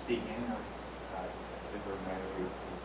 the end of Super Mario is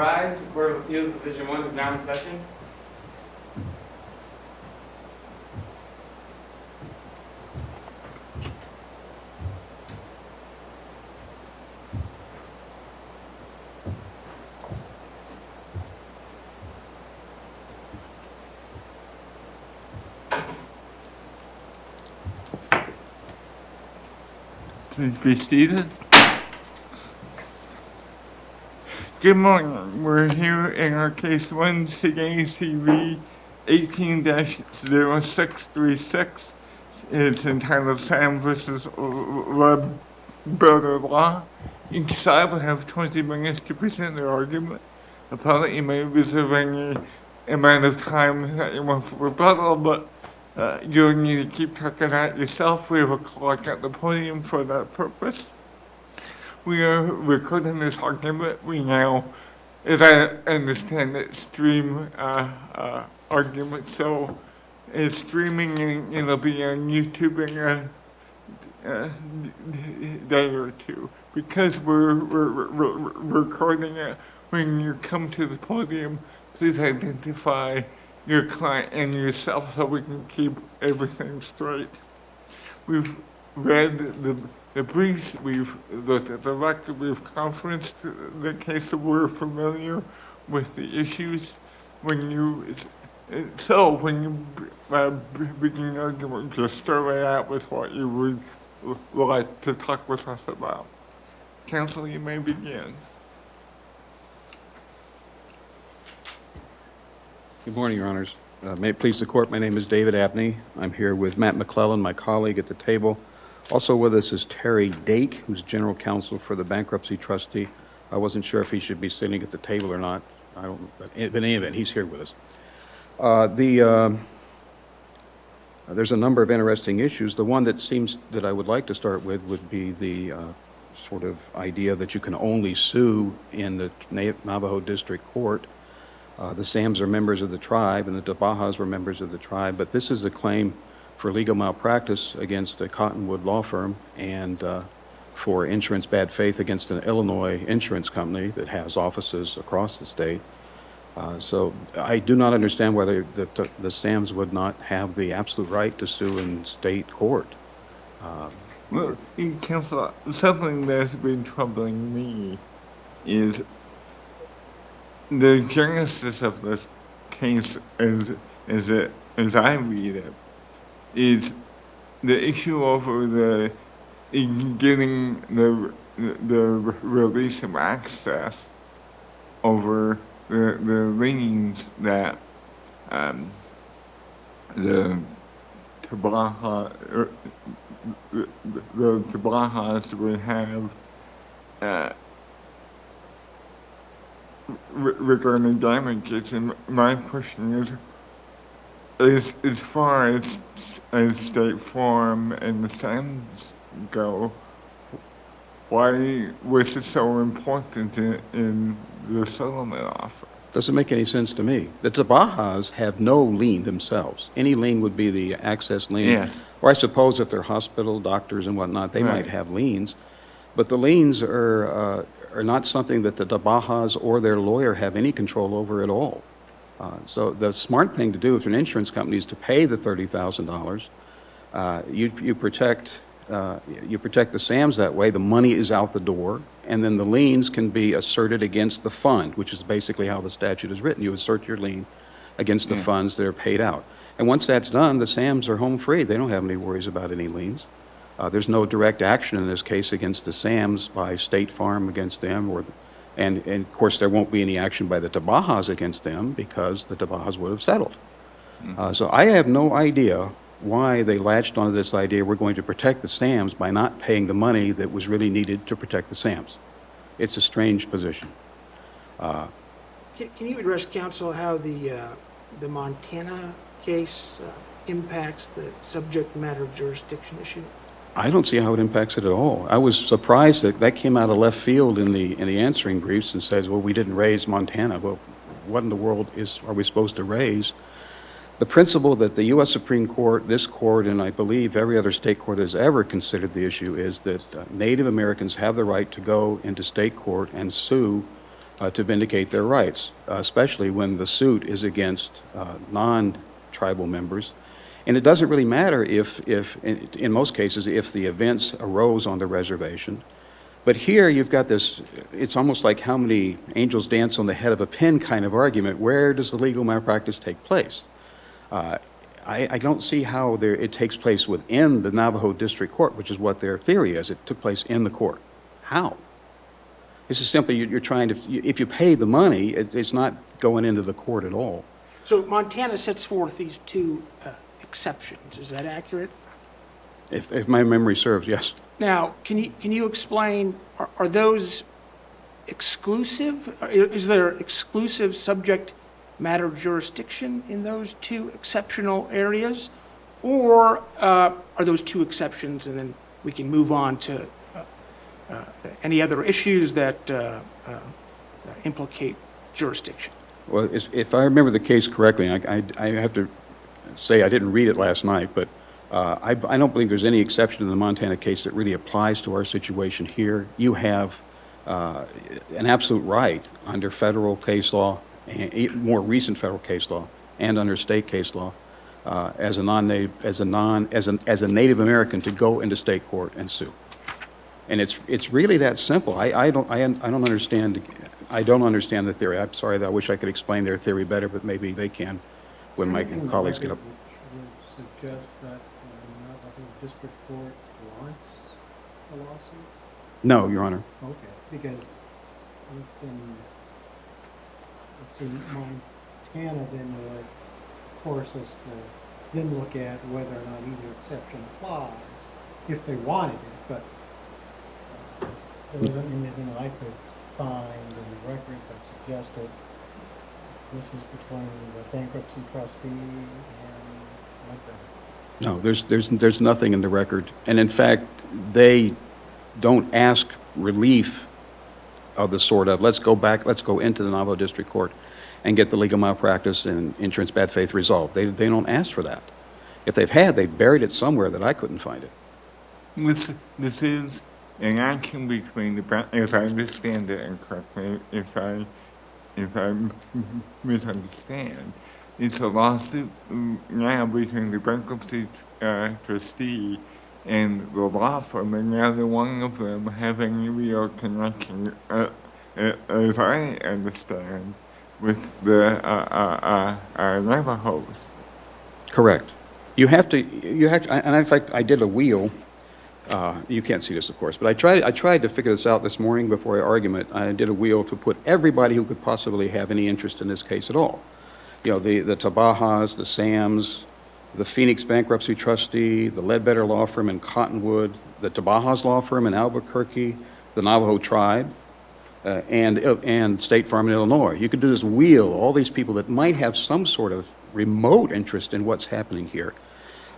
rise. Court of Appeals Division 1 is now in session. Please be seated. Good morning. We're here in our case 1 today, CV18-0636. It's entitled Sam versus Ledbetter Law. Each side will have 20 minutes to present their argument. Appellant, you may reserve any amount of time that you want for rebuttal, but you'll need to keep track of that yourself. We have a clock at the podium for that purpose. We are recording this argument. We now, as I understand it, stream argument. So it's streaming and it'll be on YouTube in a day or two. Because we're recording it, when you come to the podium, please identify your client and yourself so we can keep everything straight. We've read the briefs, we've looked at the record, we've conferenced the case, so we're familiar with the issues. When you begin your argument, just start right out with what you would like to talk with us about. Counsel, you may begin. Good morning, Your Honors. May it please the Court, my name is David Abney. I'm here with Matt McClellan, my colleague at the table. Also with us is Terry Dake, who's General Counsel for the Bankruptcy Trustee. I wasn't sure if he should be sitting at the table or not. But in any event, he's here with us. There's a number of interesting issues. The one that I would like to start with would be the sort of idea that you can only sue in the Navajo District Court. The Sams are members of the tribe, and the Tabahas were members of the tribe, but this is a claim for legal malpractice against a Cottonwood law firm and for insurance bad faith against an Illinois insurance company that has offices across the state. So I do not understand whether the Sams would not have the absolute right to sue in state court. Well, Counsel, something that's been troubling me is the genesis of this case, as I read it, is the issue over getting the release of access over the liens that the Tabahas would have regarding damages. And my question is as far as State Farm and the Sams go, why was it so important in the settlement offer? Doesn't make any sense to me. The Tabahas have no lien themselves. Any lien would be the access lien. Yes. Or I suppose if they're hospital doctors and whatnot, they might have liens. But the liens are not something that the Tabahas or their lawyer have any control over at all. So the smart thing to do if an insurance company is to pay the $30,000. You protect the Sams that way. The money is out the door, and then the liens can be asserted against the fund, which is basically how the statute is written. You assert your lien against the funds that are paid out. And once that's done, the Sams are home free. They don't have any worries about any liens. There's no direct action in this case against the Sams by State Farm against them, and of course there won't be any action by the Tabahas against them because the Tabahas would have settled. So I have no idea why they latched onto this idea we're going to protect the Sams by not paying the money that was really needed to protect the Sams. It's a strange position. Can you address, counsel, how the Montana case impacts the subject matter jurisdiction issue? I don't see how it impacts it at all. I was surprised that came out of left field in the answering briefs and says, well, we didn't raise Montana. Well, what in the world are we supposed to raise? The principle that the U.S. Supreme Court, this court, and I believe every other state court that has ever considered the issue is that Native Americans have the right to go into state court and sue to vindicate their rights, especially when the suit is against non-tribal members. And it doesn't really matter if in most cases, if the events arose on the reservation. But here you've got this, it's almost like how many angels dance on the head of a pin kind of argument. Where does the legal malpractice take place? I don't see how it takes place within the Navajo District Court, which is what their theory is. It took place in the court. How? This is simply you're trying to, if you pay the money, it's not going into the court at all. So Montana sets forth these two exceptions. Is that accurate? If my memory serves, yes. Now, can you explain, are those exclusive? Is there exclusive subject matter jurisdiction in those two exceptional areas? Or are those two exceptions and then we can move on to any other issues that implicate jurisdiction? Well, if I remember the case correctly, I have to say I didn't read it last night, but I don't believe there's any exception in the Montana case that really applies to our situation here. You have an absolute right under federal case law, and more recent federal case law, and under state case law, as a Native American to go into state court and sue. And it's really that simple. I don't understand. I don't understand the theory. I'm sorry. I wish I could explain their theory better, but maybe they can when my colleagues get up. Would suggest that the Navajo District Court wants a lawsuit? No, Your Honor. Okay, because Montana then would force us to then look at whether or not either exception applies if they wanted it, but there wasn't anything I could find in the record that suggested this is between the bankruptcy trustee and Ledbetter. No, there's nothing in the record, and in fact, they don't ask relief of the sort of let's go into the Navajo District Court and get the legal malpractice and insurance bad faith resolved. They don't ask for that. If they buried it somewhere that I couldn't find it. This is an action between the, as I understand it, and correct me if I misunderstand, it's a lawsuit now between the bankruptcy trustee and the law firm, and neither one of them have any real connection, as I understand, with the Navajos. Correct. You have to, and in fact, I did a wheel. You can't see this, of course, but I tried to figure this out this morning before our argument. I did a wheel to put everybody who could possibly have any interest in this case at all. You know, the Tabajas, the Sams, the Phoenix bankruptcy trustee, the Ledbetter law firm in Cottonwood, the Tabajas law firm in Albuquerque, the Navajo tribe, and State Farm in Illinois. You could do this wheel, all these people that might have some sort of remote interest in what's happening here.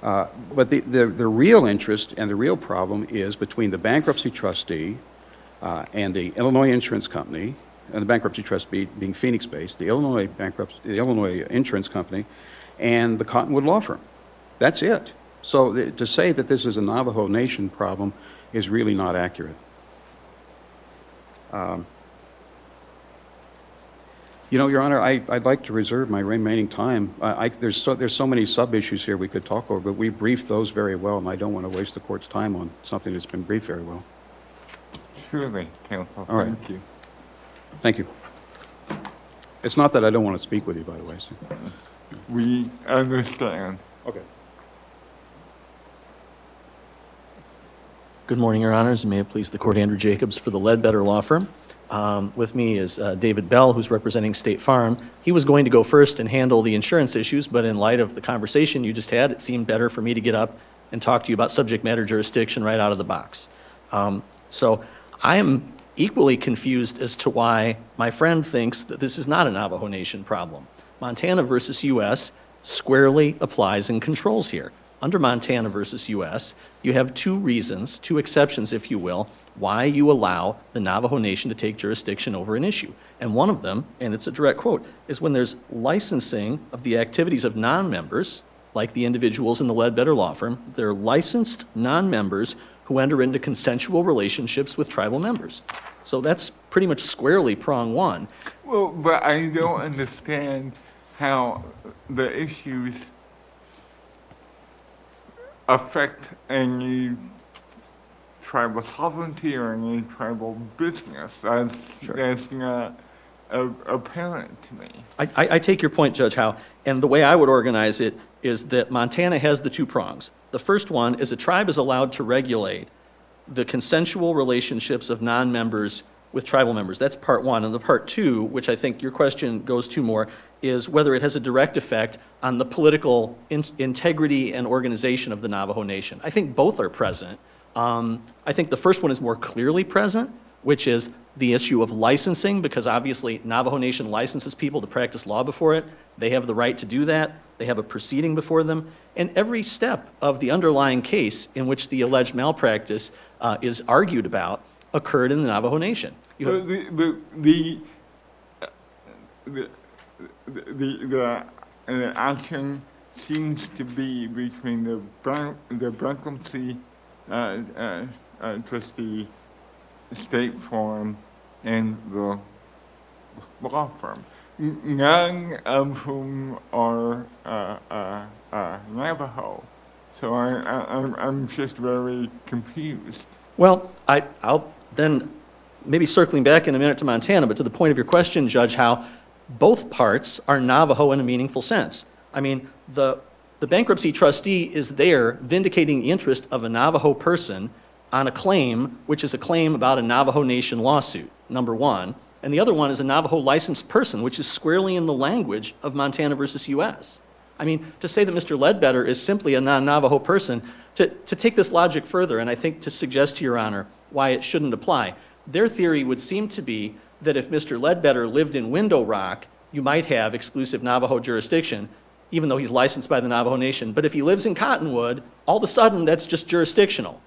But the real interest and the real problem is between the bankruptcy trustee and the Illinois insurance company, and the bankruptcy trustee being Phoenix-based, the Illinois insurance company, and the Cottonwood law firm. That's it. So to say that this is a Navajo Nation problem is really not accurate. You know, Your Honor, I'd like to reserve my remaining time. There's so many sub-issues here we could talk over, but we briefed those very well, and I don't want to waste the court's time on something that's been briefed very well. Surely, counsel. All right. Thank you. Thank you. It's not that I don't want to speak with you, by the way. So. We understand. Okay. Good morning, Your Honors, and may it please the Court, Andrew Jacobs for the Ledbetter Law Firm. With me is David Bell, who's representing State Farm. He was going to go first and handle the insurance issues, but in light of the conversation you just had, it seemed better for me to get up and talk to you about subject matter jurisdiction right out of the box. So I am equally confused as to why my friend thinks that this is not a Navajo Nation problem. Montana versus U.S. squarely applies and controls here. Under Montana versus U.S., you have two reasons, two exceptions, if you will, why you allow the Navajo Nation to take jurisdiction over an issue. And one of them, and it's a direct quote, is when there's licensing of the activities of non-members, like the individuals in the Ledbetter Law Firm. They're licensed non-members who enter into consensual relationships with tribal members. So that's pretty much squarely prong one. Well, but I don't understand how the issues affect any tribal sovereignty or any tribal business. That's not apparent to me. I take your point, Judge Howe, and the way I would organize it is that Montana has the two prongs. The first one is a tribe is allowed to regulate the consensual relationships of non-members with tribal members. That's part one. And the part two, which I think your question goes to more, is whether it has a direct effect on the political integrity and organization of the Navajo Nation. I think both are present. I think the first one is more clearly present, which is the issue of licensing, because obviously Navajo Nation licenses people to practice law before it. They have the right to do that. They have a proceeding before them. And every step of the underlying case in which the alleged malpractice is argued about occurred in the Navajo Nation. The action seems to be between the bankruptcy trustee, State Farm, and the law firm, none of whom are Navajo. So I'm just very confused. Well, I'll then, maybe circling back in a minute to Montana, but to the point of your question, Judge Howe, both parts are Navajo in a meaningful sense. I mean, the bankruptcy trustee is there vindicating the interest of a Navajo person on a claim, which is a claim about a Navajo Nation lawsuit, number one. And the other one is a Navajo licensed person, which is squarely in the language of Montana versus U.S. I mean, to say that Mr. Ledbetter is simply a non-Navajo person, to take this logic further, and I think to suggest to Your Honor why it shouldn't apply, their theory would seem to be that if Mr. Ledbetter lived in Window Rock, you might have exclusive Navajo jurisdiction, even though he's licensed by the Navajo Nation. But if he lives in Cottonwood, all of a sudden that's just jurisdictional.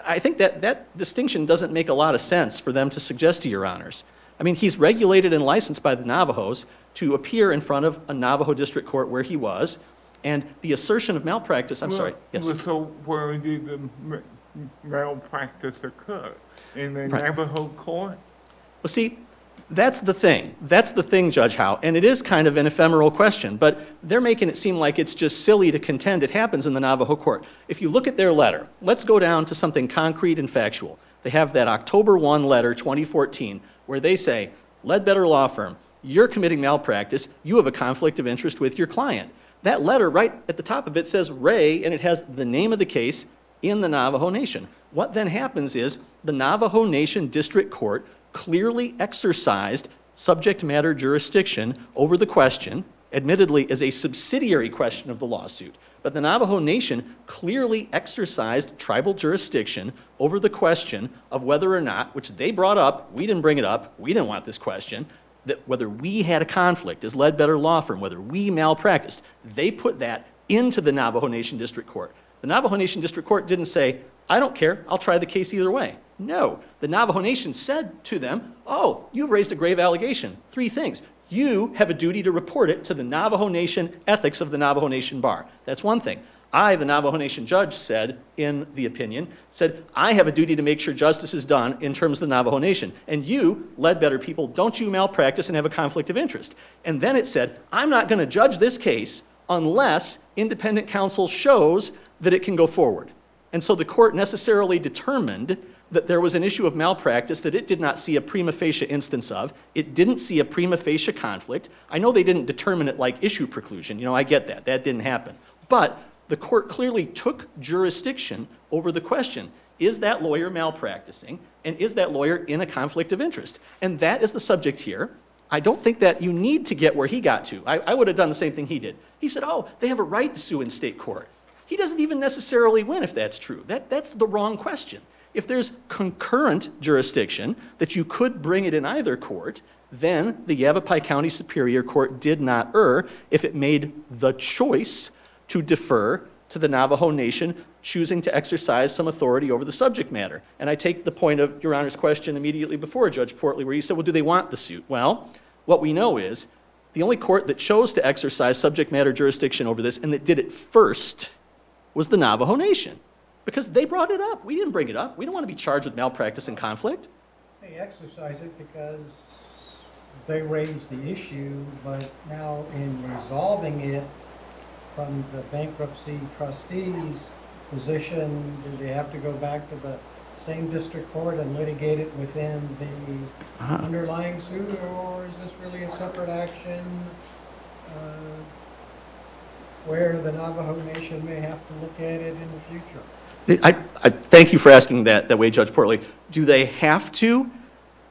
I think that distinction doesn't make a lot of sense for them to suggest to Your Honors. I mean, he's regulated and licensed by the Navajos to appear in front of a Navajo district court where he was, and the assertion of malpractice, yes. So where did the malpractice occur? In the Navajo court? Well, see, that's the thing. That's the thing, Judge Howe, and it is kind of an ephemeral question, but they're making it seem like it's just silly to contend it happens in the Navajo court. If you look at their letter, let's go down to something concrete and factual. They have that October 1 letter, 2014, where they say, Ledbetter Law Firm, you're committing malpractice, you have a conflict of interest with your client. That letter right at the top of it says Ray, and it has the name of the case in the Navajo Nation. What then happens is the Navajo Nation District Court clearly exercised subject matter jurisdiction over the question, admittedly as a subsidiary question of the lawsuit. But the Navajo Nation clearly exercised tribal jurisdiction over the question of whether or not, which they brought up, we didn't bring it up, we didn't want this question, that whether we had a conflict as Ledbetter Law Firm, whether we malpracticed. They put that into the Navajo Nation District Court. The Navajo Nation District Court didn't say, I don't care, I'll try the case either way. No, the Navajo Nation said to them, oh, you've raised a grave allegation. 3 things. You have a duty to report it to the Navajo Nation ethics of the Navajo Nation bar. That's one thing. I, the Navajo Nation judge, said in the opinion, said, I have a duty to make sure justice is done in terms of the Navajo Nation. And you, Ledbetter people, don't you malpractice and have a conflict of interest. And then it said, I'm not going to judge this case unless independent counsel shows that it can go forward. And so the court necessarily determined that there was an issue of malpractice that it did not see a prima facie instance of. It didn't see a prima facie conflict. I know they didn't determine it like issue preclusion. You know, I get that. That didn't happen. But the court clearly took jurisdiction over the question, is that lawyer malpracticing, and is that lawyer in a conflict of interest? And that is the subject here. I don't think that you need to get where he got to. I would have done the same thing he did. He said, oh, they have a right to sue in state court. He doesn't even necessarily win if that's true. That's the wrong question. If there's concurrent jurisdiction that you could bring it in either court, then the Yavapai County Superior Court did not err if it made the choice to defer to the Navajo Nation choosing to exercise some authority over the subject matter. And I take the point of Your Honor's question immediately before, Judge Portley, where you said, well, do they want the suit? Well, what we know is the only court that chose to exercise subject matter jurisdiction over this and that did it first was the Navajo Nation. because they brought it up. We didn't bring it up. We don't want to be charged with malpractice and conflict. They exercise it because they raised the issue, but now in resolving it from the bankruptcy trustee's position, do they have to go back to the same district court and litigate it within the underlying suit, or is this really a separate action where the Navajo Nation may have to look at it in the future? I thank you for asking that way, Judge Portley. Do they have to?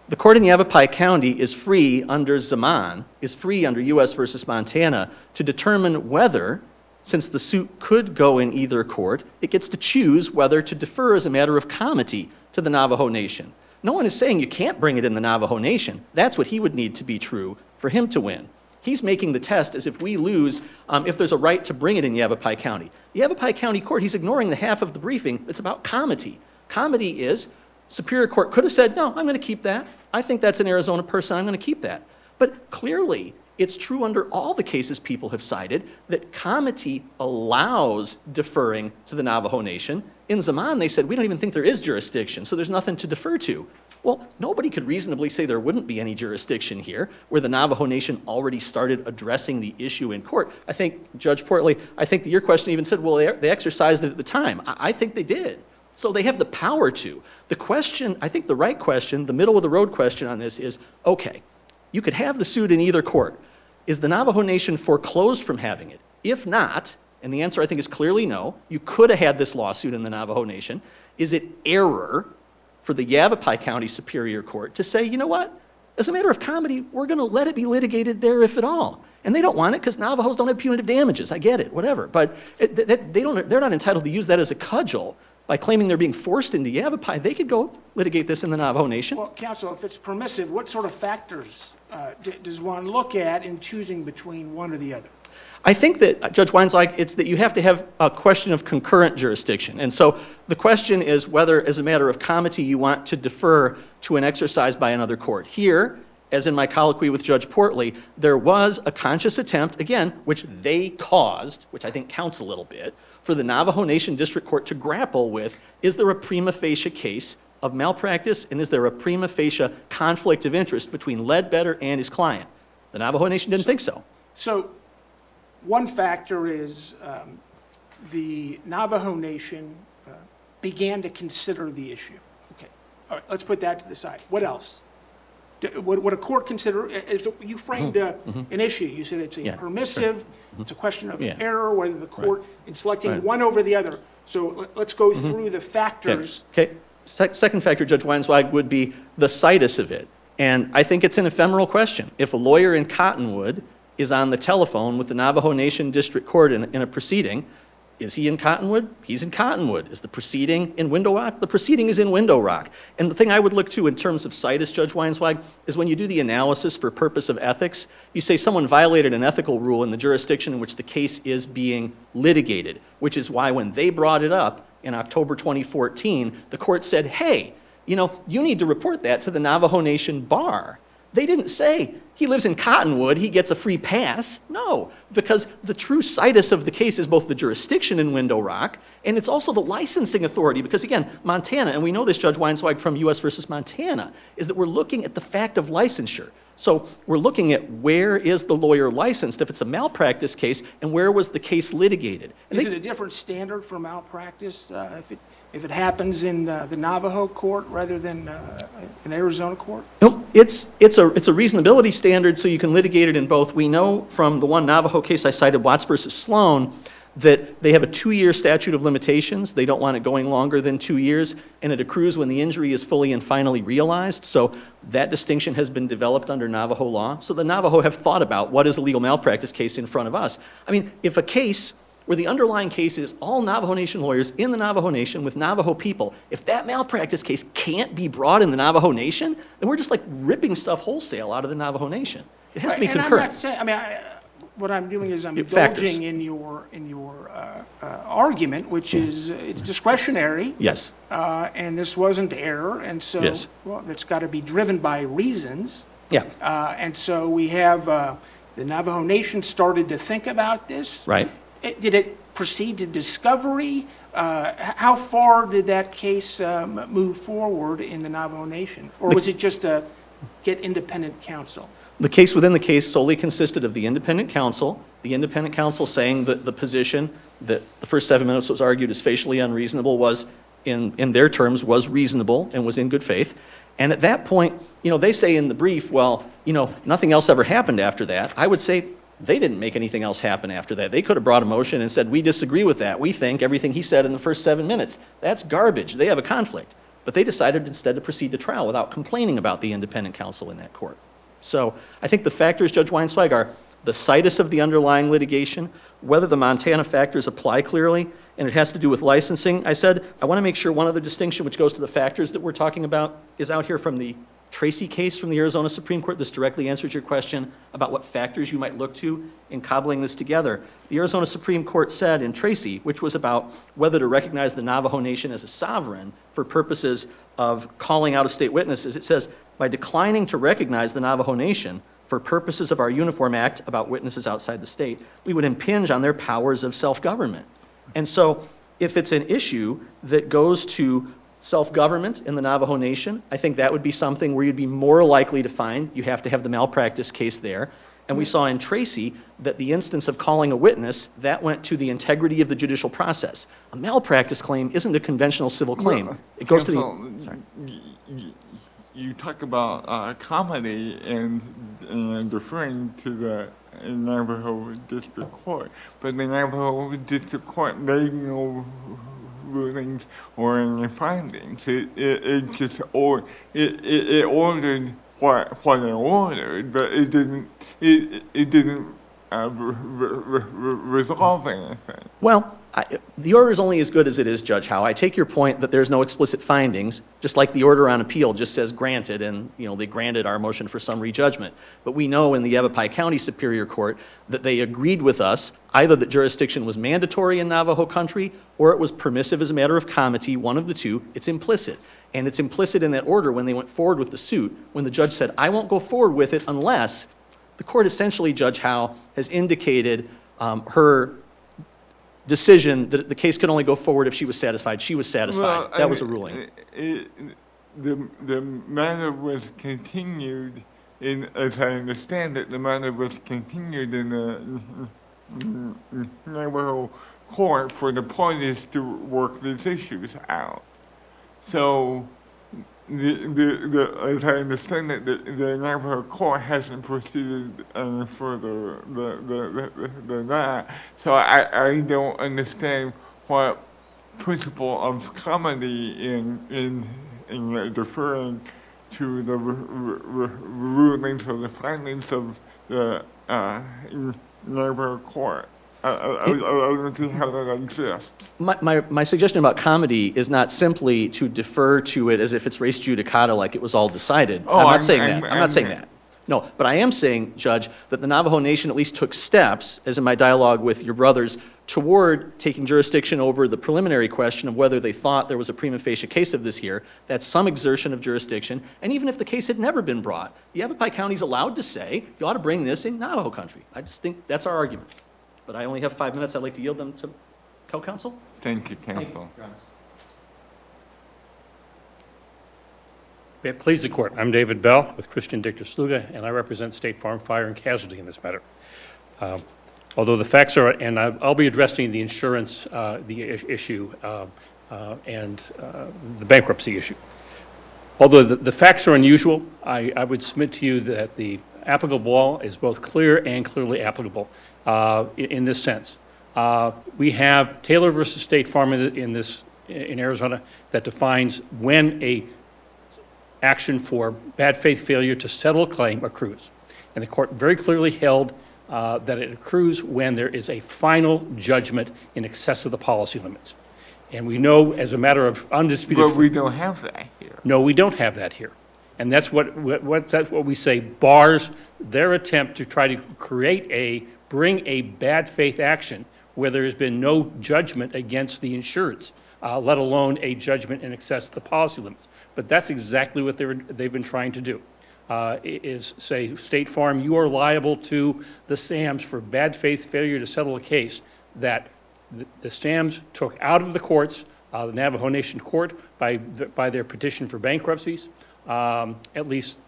The court in Yavapai County is free under Zaman, is free under U.S. versus Montana to determine whether, since the suit could go in either court, it gets to choose whether to defer as a matter of comity to the Navajo Nation. No one is saying you can't bring it in the Navajo Nation. That's what he would need to be true for him to win. He's making the test as if we lose, if there's a right to bring it in Yavapai County. The Yavapai County Court, he's ignoring the half of the briefing that's about comity. Comity is, Superior Court could have said, no, I'm going to keep that. I think that's an Arizona person, I'm going to keep that. But clearly, it's true under all the cases people have cited that comity allows deferring to the Navajo Nation. In Zaman, they said, we don't even think there is jurisdiction, so there's nothing to defer to. Well, nobody could reasonably say there wouldn't be any jurisdiction here where the Navajo Nation already started addressing the issue in court. I think, Judge Portley, I think that your question even said, well, they exercised it at the time. I think they did. So they have the power to. The question, I think the right question, the middle of the road question on this is, okay, you could have the suit in either court. Is the Navajo Nation foreclosed from having it? If not, and the answer I think is clearly no, you could have had this lawsuit in the Navajo Nation. Is it error for the Yavapai County Superior Court to say, you know what, as a matter of comity, we're going to let it be litigated there if at all. And they don't want it because Navajos don't have punitive damages. I get it, whatever. But they're not entitled to use that as a cudgel by claiming they're being forced into Yavapai. They could go litigate this in the Navajo Nation. Well, counsel, if it's permissive, what sort of factors does one look at in choosing between one or the other? I think that, Judge Weinzweig, it's that you have to have a question of concurrent jurisdiction. And so the question is whether, as a matter of comity, you want to defer to an exercise by another court. Here, as in my colloquy with Judge Portley, there was a conscious attempt, again, which they caused, which I think counts a little bit, for the Navajo Nation District Court to grapple with, is there a prima facie case of malpractice, and is there a prima facie conflict of interest between Ledbetter and his client? The Navajo Nation didn't think so. So one factor is the Navajo Nation began to consider the issue. Okay, all right, let's put that to the side. What else? Would a court consider, you framed an issue, you said it's a permissive, it's a question of error, whether the court, in selecting one over the other. So let's go through the factors. Okay. Second factor, Judge Weinzweig, would be the situs of it. And I think it's an ephemeral question. If a lawyer in Cottonwood is on the telephone with the Navajo Nation District Court in a proceeding, is he in Cottonwood? He's in Cottonwood. Is the proceeding in Window Rock? The proceeding is in Window Rock. And the thing I would look to in terms of situs, Judge Weinzweig, is when you do the analysis for purpose of ethics, you say someone violated an ethical rule in the jurisdiction in which the case is being litigated, which is why when they brought it up in October 2014, the court said, hey, you need to report that to the Navajo Nation bar. They didn't say, he lives in Cottonwood, he gets a free pass. No, because the true situs of the case is both the jurisdiction in Window Rock, and it's also the licensing authority, because again, Montana, and we know this, Judge Weinzweig, from U.S. versus Montana, is that we're looking at the fact of licensure. So we're looking at where is the lawyer licensed if it's a malpractice case, and where was the case litigated. And is it a different standard for malpractice if it happens in the Navajo court rather than an Arizona court? No, it's a reasonability standard, so you can litigate it in both. We know from the one Navajo case I cited, Watts versus Sloan, that they have a 2-year statute of limitations. They don't want it going longer than 2 years, and it accrues when the injury is fully and finally realized. So that distinction has been developed under Navajo law. So the Navajo have thought about what is a legal malpractice case in front of us. I mean, if a case where the underlying case is all Navajo Nation lawyers in the Navajo Nation with Navajo people, if that malpractice case can't be brought in the Navajo Nation, then we're just like ripping stuff wholesale out of the Navajo Nation. It has to be concurrent. And I'm not saying, what I'm doing is I'm indulging in your argument, which is it's discretionary. Yes. And this wasn't error, and so well, it's got to be driven by reasons. Yeah. And so we have the Navajo Nation started to think about this. Right. Did it proceed to discovery? How far did that case move forward in the Navajo Nation? Or was it just to get independent counsel? The case within the case solely consisted of the independent counsel saying that the position that the first 7 minutes was argued as facially unreasonable was, in their terms, was reasonable and was in good faith. And at that point, they say in the brief, well, nothing else ever happened after that. I would say they didn't make anything else happen after that. They could have brought a motion and said, we disagree with that. We think everything he said in the first 7 minutes, that's garbage. They have a conflict. But they decided instead to proceed to trial without complaining about the independent counsel in that court. So I think the factors, Judge Weinsweig, are the situs of the underlying litigation, whether the Montana factors apply clearly, and it has to do with licensing. I said I want to make sure one other distinction, which goes to the factors that we're talking about, is out here from the Tracy case from the Arizona Supreme Court. This directly answers your question about what factors you might look to in cobbling this together. The Arizona Supreme Court said in Tracy, which was about whether to recognize the Navajo Nation as a sovereign for purposes of calling out-of-state witnesses, it says, by declining to recognize the Navajo Nation for purposes of our Uniform Act about witnesses outside the state, we would impinge on their powers of self-government. And so if it's an issue that goes to self-government in the Navajo Nation, I think that would be something where you'd be more likely to find you have to have the malpractice case there. And we saw in Tracy that the instance of calling a witness, that went to the integrity of the judicial process. A malpractice claim isn't a conventional civil claim. Well, It goes counsel, to the... Sorry. You talk about comedy and referring to the Navajo District Court, but the Navajo District Court made no rulings or any findings. It just ordered what it ordered, but it didn't resolve anything. Well, the order is only as good as it is, Judge Howe. I take your point that there's no explicit findings, just like the order on appeal just says granted, and they granted our motion for summary judgment. But we know in the Yavapai County Superior Court that they agreed with us either that jurisdiction was mandatory in Navajo country or it was permissive as a matter of comity, one of the two. It's implicit. And it's implicit in that order when they went forward with the suit, when the judge said, I won't go forward with it unless the court essentially, Judge Howe, has indicated her decision that the case could only go forward if she was satisfied. She was satisfied. Well, that was a ruling. The matter was continued in, as I understand it, the matter was continued in the Navajo court for the parties to work these issues out. So, as I understand it, the Navajo court hasn't proceeded any further than that. So I don't understand what principle of comedy in deferring to the rulings or the findings of the Navajo court. I don't see how that exists. My suggestion about comedy is not simply to defer to it as if it's res judicata, like it was all decided. Oh, I'm not saying that. No, but I am saying, Judge, that the Navajo Nation at least took steps, as in my dialogue with your brothers, toward taking jurisdiction over the preliminary question of whether they thought there was a prima facie case of this here. That's some exertion of jurisdiction. And even if the case had never been brought, the Yavapai County is allowed to say, you ought to bring this in Navajo country. I just think that's our argument. But I only have 5 minutes. I'd like to yield them to co-counsel. Thank you, counsel. May it please the court. I'm David Bell with Christian Dichter Sluga, and I represent State Farm Fire and Casualty in this matter. Although the facts are, and I'll be addressing the insurance issue and the bankruptcy issue. Although the facts are unusual, I would submit to you that the applicable law is both clear and clearly applicable in this sense. We have Taylor versus State Farm in Arizona that defines when a action for bad faith failure to settle a claim accrues. And the court very clearly held that it accrues when there is a final judgment in excess of the policy limits. And we know as a matter of undisputed... But we don't have that here. No, we don't have that here. And that's what we say bars their attempt to try to bring a bad faith action where there has been no judgment against the insureds, let alone a judgment in excess of the policy limits. But that's exactly what they've been trying to do, is say, State Farm, you are liable to the SAMs for bad faith failure to settle a case that the SAMs took out of the courts, the Navajo Nation court, by their petition for bankruptcies, at least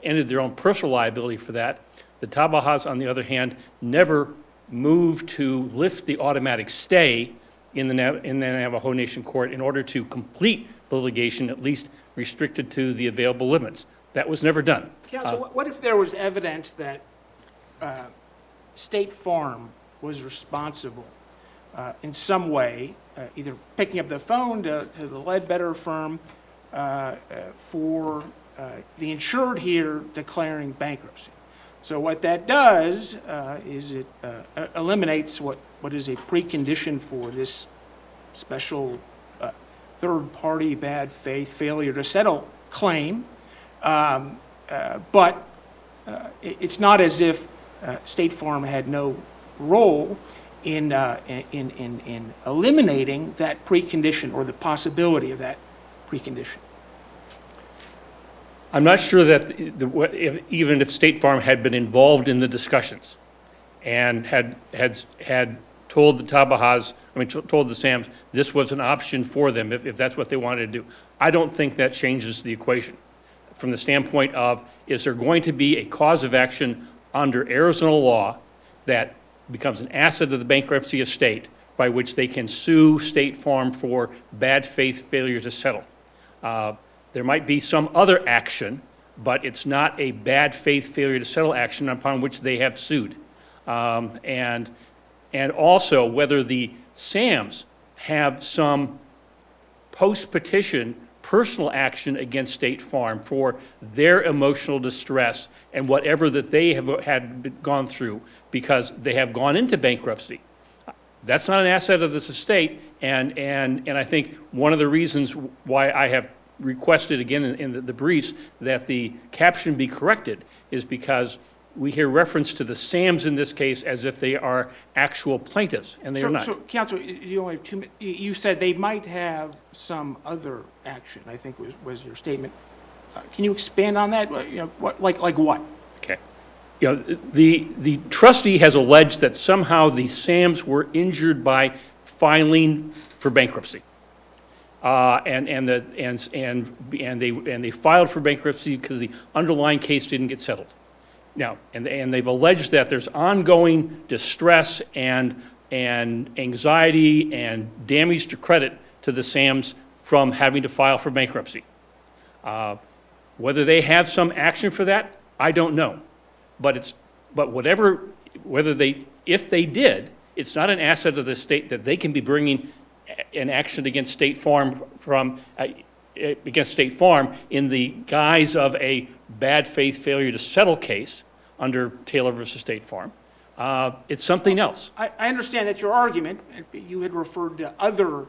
ended their own personal liability for that. The Tabahas, on the other hand, never moved to lift the automatic stay in the Navajo Nation court in order to complete the litigation, at least restricted to the available limits. That was never done. Counsel, what if there was evidence that State Farm was responsible in some way, either picking up the phone to the Ledbetter firm for the insured here declaring bankruptcy? So what that does is it eliminates what is a precondition for this special third-party bad faith failure to settle claim. But it's not as if State Farm had no role in eliminating that precondition or the possibility of that precondition. I'm not sure that even if State Farm had been involved in the discussions and had told the Tabahas, told the SAMs, this was an option for them if that's what they wanted to do, I don't think that changes the equation. From the standpoint of, is there going to be a cause of action under Arizona law that becomes an asset of the bankruptcy estate by which they can sue State Farm for bad faith failure to settle? There might be some other action, but it's not a bad faith failure to settle action upon which they have sued. And also whether the SAMs have some post-petition personal action against State Farm for their emotional distress and whatever that they had gone through because they have gone into bankruptcy. That's not an asset of this estate, and I think one of the reasons why I have requested again in the briefs that the caption be corrected is because we hear reference to the SAMs in this case as if they are actual plaintiffs, and they are not. So, Counsel, you only have 2 minutes. You said they might have some other action, I think was your statement. Can you expand on that? Like what? Okay. The trustee has alleged that somehow the SAMs were injured by filing for bankruptcy. And they filed for bankruptcy because the underlying case didn't get settled. Now, and they've alleged that there's ongoing distress and anxiety and damage to credit to the SAMs from having to file for bankruptcy. Whether they have some action for that, I don't know. But if they did, it's not an asset of the state that they can be bringing an action against State Farm against State Farm in the guise of a bad faith failure to settle case under Taylor versus State Farm. It's something else. I understand that your argument, you had referred to other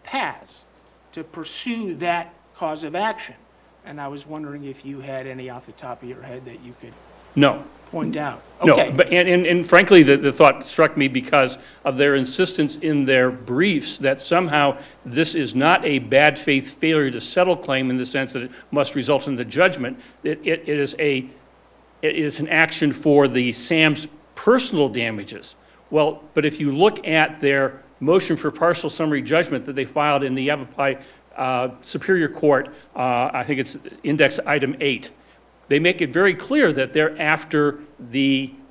paths to pursue that cause of action. And I was wondering if you had any off the top of your head that you could point out. Okay. No, but and frankly, the thought struck me because of their insistence in their briefs that somehow this is not a bad faith failure to settle claim in the sense that it must result in the judgment. It is an action for the SAM's personal damages. Well, but if you look at their motion for partial summary judgment that they filed in the Yavapai Superior Court, I think it's index item 8, they make it very clear that they're after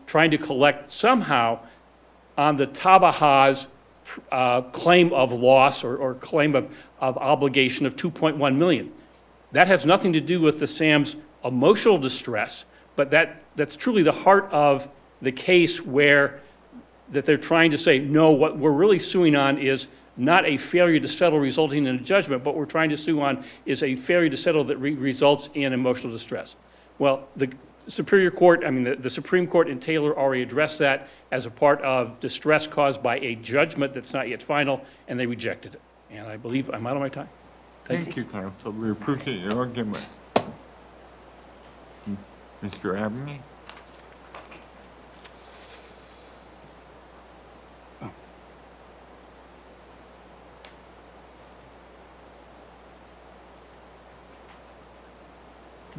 trying to collect somehow on the Tabahas claim of loss or claim of obligation of $2.1 million. That has nothing to do with the SAM's emotional distress, but that's truly the heart of the case where that they're trying to say, no, what we're really suing on is not a failure to settle resulting in a judgment, but what we're trying to sue on is a failure to settle that results in emotional distress. Well, the Superior Court, the Supreme Court in Taylor already addressed that as a part of distress caused by a judgment that's not yet final, and they rejected it. And I believe I'm out of my time. Thank you, counsel. We appreciate your argument. Mr. Abney?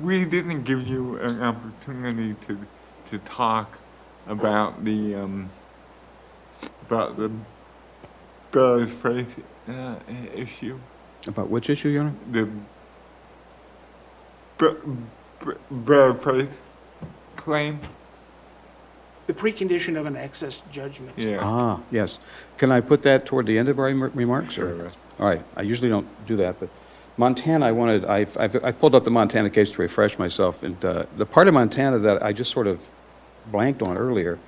We didn't give you an opportunity to talk about the Bear's Place issue. About which issue, Your Honor? The Bear Place claim. The precondition of an excess judgment. Yeah. Ah, yes. Can I put that toward the end of our remarks? or- Sure. All right. I usually don't do that, but Montana, I pulled up the Montana case to refresh myself, and the part of Montana that I just sort of blanked on earlier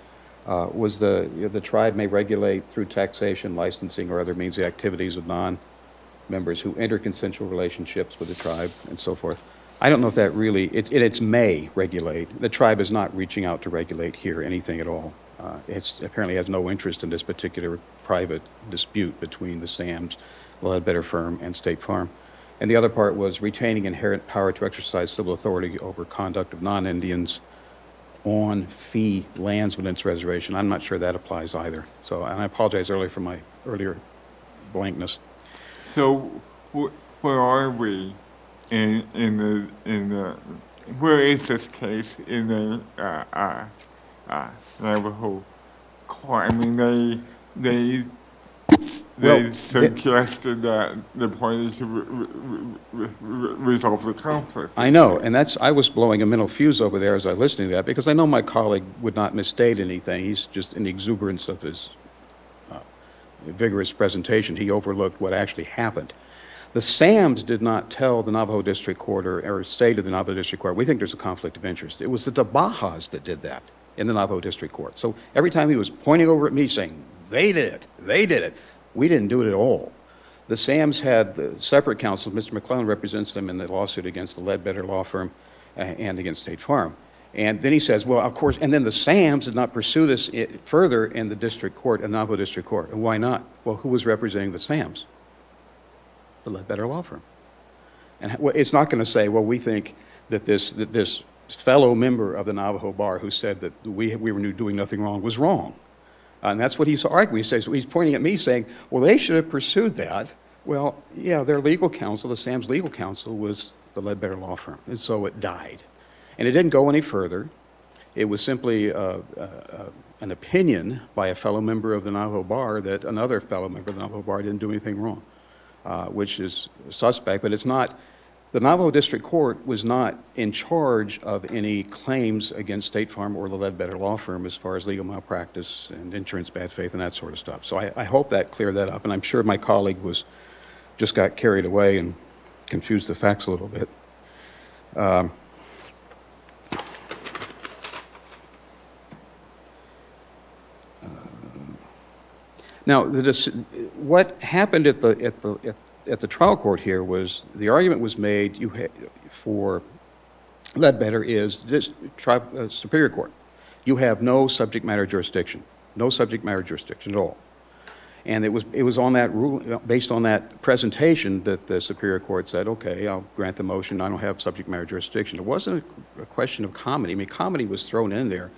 was the tribe may regulate through taxation, licensing, or other means the activities of non-members who enter consensual relationships with the tribe and so forth. I don't know if that really, it's may regulate. The tribe is not reaching out to regulate here anything at all. It apparently has no interest in this particular private dispute between the SAMs, the Ledbetter firm, and State Farm. And the other part was retaining inherent power to exercise civil authority over conduct of non-Indians on fee lands within its reservation. I'm not sure that applies either. So, and I apologize earlier for my earlier blankness. So where are we in the where is this case in the Navajo court? I mean, they Well, suggested that the parties should resolve the conflict. I know, and I was blowing a mental fuse over there as I was listening to that, because I know my colleague would not misstate anything. He's just in the exuberance of his vigorous presentation, he overlooked what actually happened. The SAMs did not tell the Navajo District Court or say to the Navajo District Court, we think there's a conflict of interest. It was the Dabahas that did that in the Navajo District Court. So every time he was pointing over at me saying, they did it, we didn't do it at all. The SAMs had the separate counsel. Mr. McClellan represents them in the lawsuit against the Ledbetter Law Firm and against State Farm. And then he says, well, of course, and then the SAMs did not pursue this further in the district court, in Navajo District Court. And why not? Well, who was representing the SAMs? The Ledbetter Law Firm. And it's not going to say, well, we think that this fellow member of the Navajo Bar who said that we were doing nothing wrong was wrong. And that's what he's arguing. He says, he's pointing at me saying, well, they should have pursued that. Well, yeah, their legal counsel, the SAM's legal counsel, was the Ledbetter Law Firm. And so it died. And it didn't go any further. It was simply an opinion by a fellow member of the Navajo Bar that another fellow member of the Navajo Bar didn't do anything wrong, which is suspect. But it's not, the Navajo District Court was not in charge of any claims against State Farm or the Ledbetter Law Firm as far as legal malpractice and insurance bad faith and that sort of stuff. So I hope that cleared that up. And I'm sure my colleague just got carried away and confused the facts a little bit. Now, what happened at the trial court here was the argument was made for Ledbetter is this Superior Court. You have no subject matter jurisdiction, at all. And it was on that rule, based on that presentation, that the Superior Court said, okay, I'll grant the motion. I don't have subject matter jurisdiction. It wasn't a question of comedy. I mean, comedy was thrown in there.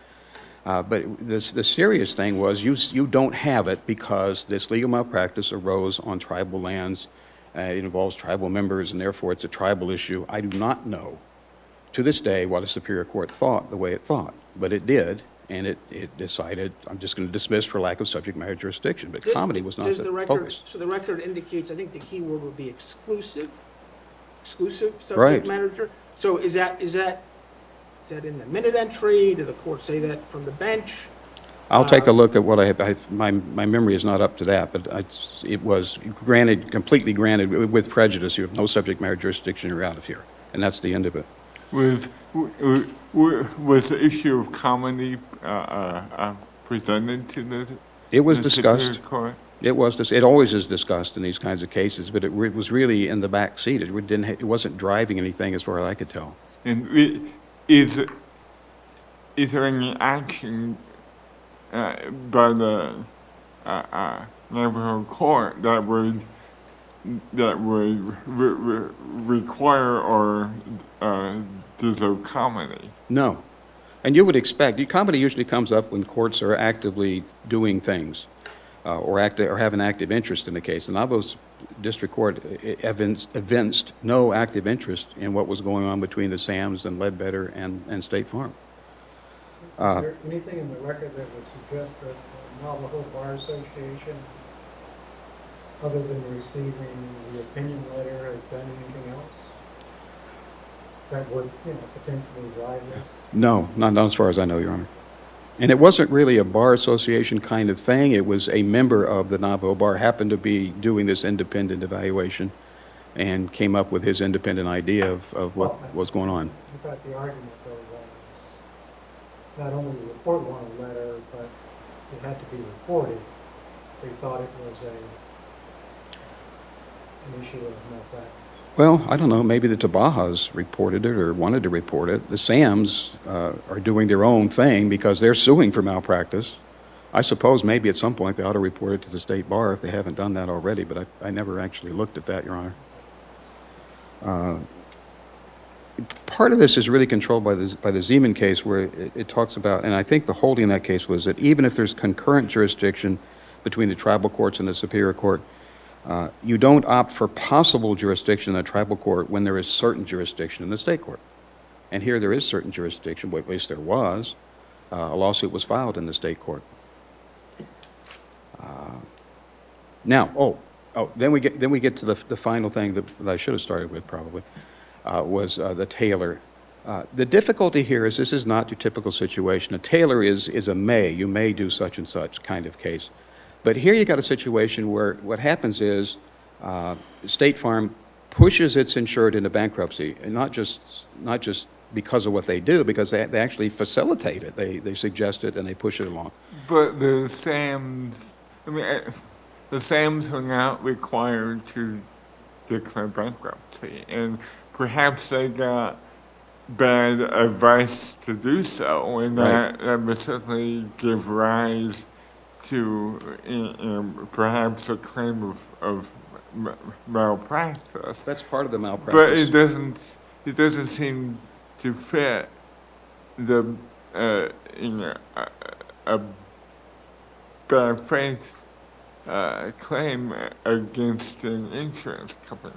But the serious thing was you don't have it because this legal malpractice arose on tribal lands. It involves tribal members, and therefore it's a tribal issue. I do not know to this day what a Superior Court thought the way it thought, but it did, and it decided I'm just going to dismiss for lack of subject matter jurisdiction. But comedy was not the focus. So the record indicates, I think the key word would be exclusive subject Right. matter. So is that in the minute entry? Did the court say that from the bench? I'll take a look at what I have. My memory is not up to that, but it was completely granted with prejudice. You have no subject matter jurisdiction. You're out of here, and that's the end of it. Was the issue of comedy presented to the? It was the discussed. Superior Court? It always is discussed in these kinds of cases, but it was really in the back seat. It wasn't driving anything as far as I could tell. And is there any action by the neighborhood court that would require or deserve comedy? No. And you would expect, comedy usually comes up when courts are actively doing things or have an active interest in the case. The Navajo District Court evinced no active interest in what was going on between the SAMs and Ledbetter and State Farm. Is there anything in the record that would suggest that the Navajo Bar Association other than receiving the opinion letter, has done anything else that would, potentially drive this? No, not as far as I know, Your Honor. And it wasn't really a bar association kind of thing. It was a member of the Navajo Bar happened to be doing this independent evaluation and came up with his independent idea of what Well, was going on. I thought the argument though was not only the report wanted a letter, but it had to be reported. They thought it was an issue of malpractice. Well, I don't know. Maybe the Tabahas reported it or wanted to report it. The Sams are doing their own thing because they're suing for malpractice. I suppose maybe at some point they ought to report it to the state bar if they haven't done that already, but I never actually looked at that, Your Honor. Part of this is really controlled by the Zeman case where it talks about, and I think the holding in that case was that even if there's concurrent jurisdiction between the tribal courts and the Superior Court, you don't opt for possible jurisdiction in the tribal court when there is certain jurisdiction in the state court. And here there is certain jurisdiction, well, at least there was. A lawsuit was filed in the state court. Now, then we get to the final thing that I should have started with probably, was the Taylor. The difficulty here is this is not your typical situation. A Taylor is a may, you may do such and such kind of case. But here you got a situation where what happens is State Farm pushes its insured into bankruptcy, and not just because of what they do, because they actually facilitate it. They suggest it and they push it along. But the Sams, the Sams are not required to declare bankruptcy, and perhaps they got bad advice to do so, and Right. that would certainly give rise to perhaps a claim of malpractice. That's part of the But malpractice. it doesn't seem to fit the a bad faith claim against an insurance company.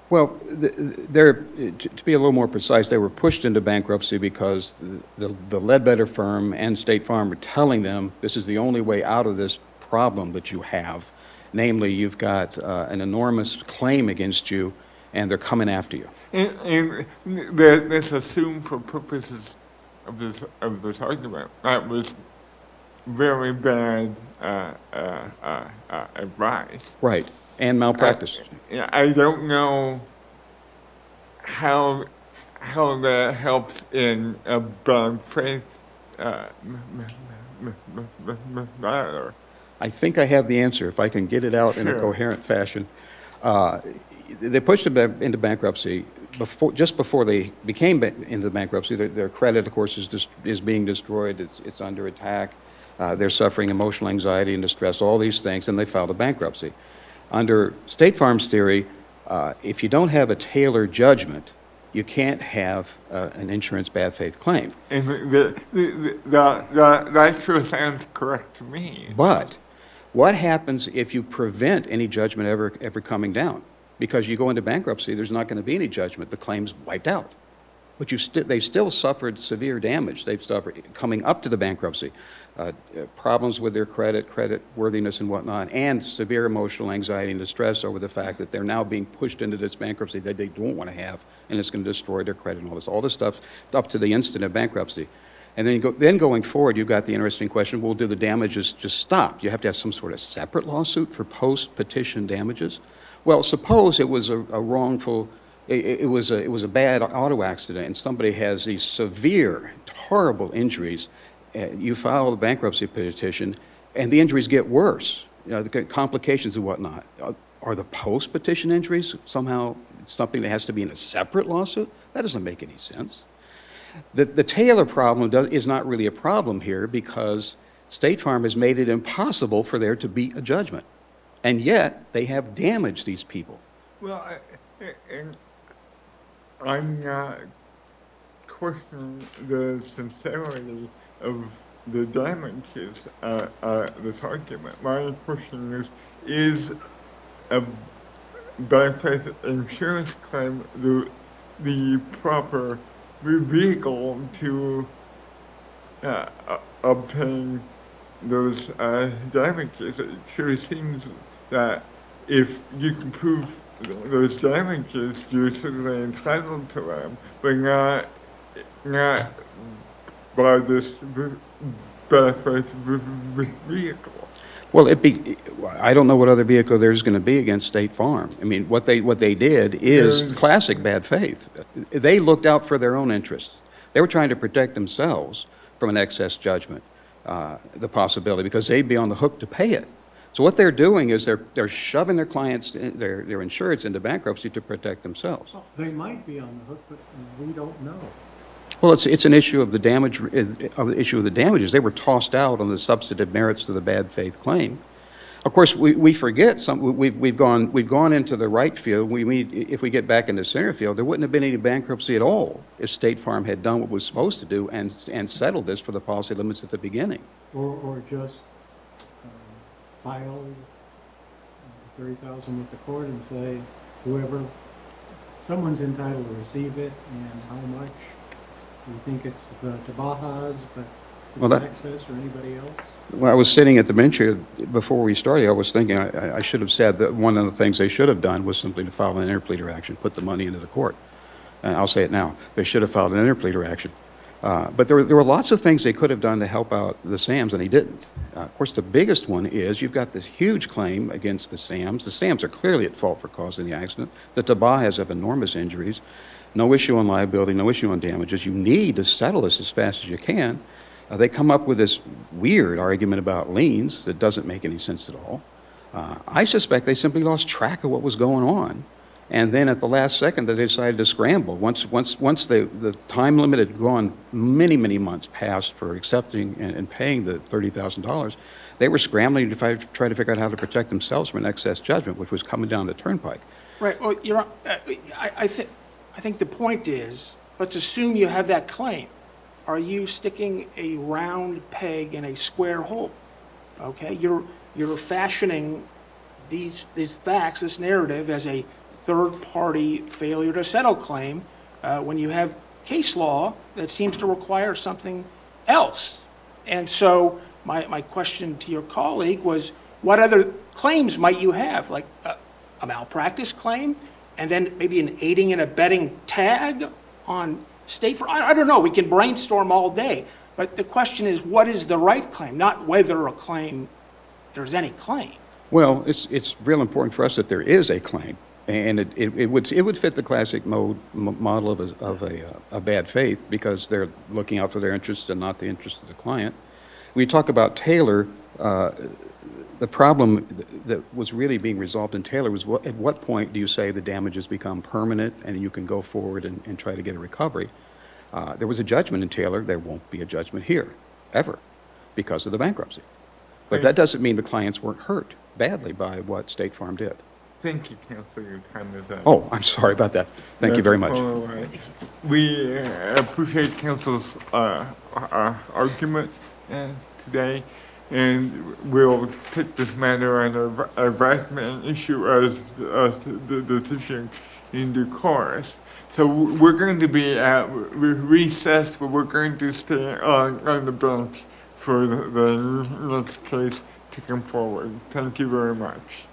Well, to be a little more precise, they were pushed into bankruptcy because the Ledbetter firm and State Farm were telling them this is the only way out of this problem that you have. Namely, you've got an enormous claim against you, and they're coming after you. And let's assume for purposes of this argument that was very bad advice. Right. And malpractice. I don't know how that helps in a bad faith matter. I think I have the answer if I can get it out in a Sure. coherent fashion. They pushed them into bankruptcy just before they became into bankruptcy. Their credit, of course, is being destroyed. It's under attack. They're suffering emotional anxiety and distress, all these things, and they filed a bankruptcy. Under State Farm's theory, if you don't have a Taylor judgment, you can't have an insurance bad faith claim. And that sure sounds correct to me. But what happens if you prevent any judgment ever coming down? Because you go into bankruptcy, there's not going to be any judgment. The claim's wiped out. But they still suffered severe damage. They've suffered coming up to the bankruptcy, problems with their credit worthiness and whatnot, and severe emotional anxiety and distress over the fact that they're now being pushed into this bankruptcy that they don't want to have, and it's going to destroy their credit and all this stuff up to the instant of bankruptcy. And then going forward, you've got the interesting question, well, do the damages just stop? You have to have some sort of separate lawsuit for post-petition damages? Well, suppose it was a wrongful, it was a bad auto accident and somebody has these severe, horrible injuries. You file a bankruptcy petition and the injuries get worse, the complications and whatnot. Are the post-petition injuries somehow something that has to be in a separate lawsuit? That doesn't make any sense. The Taylor problem is not really a problem here because State Farm has made it impossible for there to be a judgment. And yet, they have damaged these people. Well, and I'm not questioning the sincerity of the damages this argument. My question is a bad faith insurance claim the proper vehicle to obtain those damages? It sure seems that if you can prove those damages, you're certainly entitled to them, but not by this bad faith vehicle. Well, I don't know what other vehicle there's going to be against State Farm. I mean, what they did is There's classic bad faith. They looked out for their own interests. They were trying to protect themselves from an excess judgment, the possibility, because they'd be on the hook to pay it. So what they're doing is they're shoving their clients, their insureds into bankruptcy to protect themselves. Well, they might be on the hook, but we don't know. Well, it's an issue of the damage, of the issue of the damages. They were tossed out on the substantive merits of the bad faith claim. Of course, we forget we've gone into the right field. If we get back into center field, there wouldn't have been any bankruptcy at all if State Farm had done what it was supposed to do and settled this for the policy limits at the beginning. Or just file 30,000 with the court and say, someone's entitled to receive it, and how much. You think it's the Bajas, but Well, it's excess or anybody else? When I was sitting at the bench here before we started, I was thinking I should have said that one of the things they should have done was simply to file an interpleader action, put the money into the court. And I'll say it now. They should have filed an interpleader action. But there were lots of things they could have done to help out the SAMs, and they didn't. Of course, the biggest one is you've got this huge claim against the SAMs. The SAMs are clearly at fault for causing the accident. The Bajas have enormous injuries. No issue on liability, no issue on damages. You need to settle this as fast as you can. They come up with this weird argument about liens that doesn't make any sense at all. I suspect they simply lost track of what was going on. And then at the last second, they decided to scramble. Once the time limit had gone many, many months past for accepting and paying the $30,000, they were scrambling to try to figure out how to protect themselves from an excess judgment, which was coming down the turnpike. Right, well, I think the point is, let's assume you have that claim. Are you sticking a round peg in a square hole? Okay, you're fashioning these facts, this narrative, as a third-party failure to settle claim when you have case law that seems to require something else. And so my question to your colleague was, what other claims might you have, like a malpractice claim, and then maybe an aiding and abetting tag on State Farm? I don't know. We can brainstorm all day. But the question is, what is the right claim, not whether there's any claim. Well, it's real important for us that there is a claim, and it would fit the classic model of a bad faith, because they're looking out for their interests and not the interests of the client. When you talk about Taylor, the problem that was really being resolved in Taylor was at what point do you say the damages become permanent and you can go forward and try to get a recovery? There was a judgment in Taylor. There won't be a judgment here, ever, because of the bankruptcy. But that doesn't mean the clients weren't hurt badly by what State Farm did. Thank you, Counselor. Your time is up. Oh, I'm sorry about that. Thank you very much. All right. We appreciate Counsel's argument today, and we'll take this matter under advisement and issue as the decision in due course. So we're going to be at recess, but we're going to stay on the bench for the next case to come forward. Thank you very much.